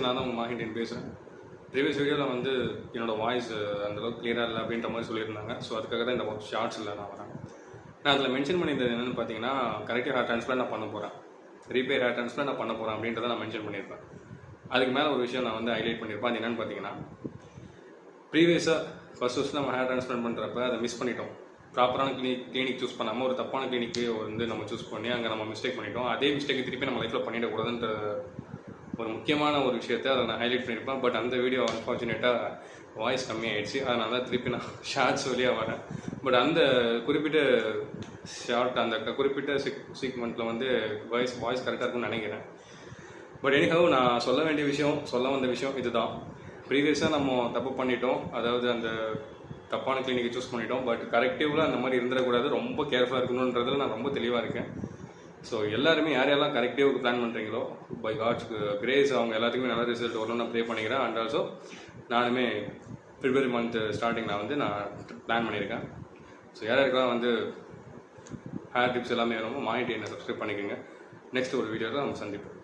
நான் தான் உங்கள் மாஹிண்டியன் பேசுகிறேன். ப்ரீவியஸ் வீடியோவில் வந்து என்னோடய வாய்ஸ் அந்தளவுக்கு கிளியராக இல்லை அப்படின்ற மாதிரி சொல்லியிருந்தாங்க. ஸோ அதுக்காக தான் இந்த ஷார்ட்ஸில் நான் வரேன். நான் அதில் மென்ஷன் பண்ணியிருந்தது என்னென்னு பார்த்தீங்கன்னா, கரெக்டாக ஹேர் ட்ரான்ஸ்பிளான்ட் நான் பண்ண போகிறேன், ரீபேர் ஹேர் ட்ரான்ஸ்பிளான்ட் நான் பண்ண போகிறேன் அப்படின்றத நான் மென்ஷன் பண்ணியிருப்பேன். அதுக்கு மேலே ஒரு விஷயம் நான் வந்து ஹைலைட் பண்ணியிருப்பேன். அது என்னென்னு பார்த்தீங்கன்னா, ப்ரீவியஸாக ஃபர்ஸ்ட் நம்ம ஹேர் ட்ரான்ஸ்பிளான்ட் பண்ணுறப்ப அதை மிஸ் பண்ணிட்டோம். ப்ராப்பரான கிளினிக் சூஸ் பண்ணாமல் ஒரு தப்பான கிளினிக்கு வந்து நம்ம சூஸ் பண்ணி அங்கே நம்ம மிஸ்டேக் பண்ணிட்டோம். அதே மிஸ்டேக் திருப்பி நம்ம லைஃப்பில் பண்ணிடக்கூடாதுன்ற ஒரு முக்கியமான ஒரு விஷயத்தை அதை நான் ஹைலைட் பண்ணியிருப்பேன். பட் அந்த வீடியோ அன்ஃபார்ச்சுனேட்டாக வாய்ஸ் கம்மியாகிடுச்சு. அதனால தான் திருப்பி நான் ஷார்ட்ஸ் வழியாக வரேன். பட் அந்த குறிப்பிட்ட ஷார்ட் அந்த குறிப்பிட்ட சீக்மெண்ட்டில் வந்து வாய்ஸ் கரெக்டாக இருக்குன்னு நினைக்கிறேன். பட் எனிஹவ் நான் சொல்ல வந்த விஷயம் இதுதான். ப்ரீவியஸாக நம்ம தப்பு பண்ணிட்டோம், அதாவது அந்த தப்பான கிளினிக்கை சூஸ் பண்ணிட்டோம். பட் கரெக்டிவில் அந்த மாதிரி இருந்துடக்கூடாது, ரொம்ப கேர்ஃபுல்லாக இருக்கணுன்றதில் நான் ரொம்ப தெளிவாக இருக்கேன். ஸோ எல்லாருமே யாரெல்லாம் கரெக்டிவாக பிளான் பண்ணுறீங்களோ, பை காட்ஸ் கிரேஸ் அவங்க எல்லாத்துக்குமே நல்ல ரிசல்ட் வரணும்னு நான் ப்ரே பண்ணிக்கிறேன். அண்ட் ஆல்சோ நானுமே பிப்ரவரி மந்த் ஸ்டார்டிங் நான் பிளான் பண்ணியிருக்கேன். ஸோ யாருக்கெல்லாம் வந்து ஹேர் டிப்ஸ் எல்லாமே வேணுமோ மாஹிண்டியனை சப்ஸ்கிரைப் பண்ணிக்கோங்க. நெக்ஸ்ட் ஒரு வீடியோவில் நம்ம சந்திப்போம்.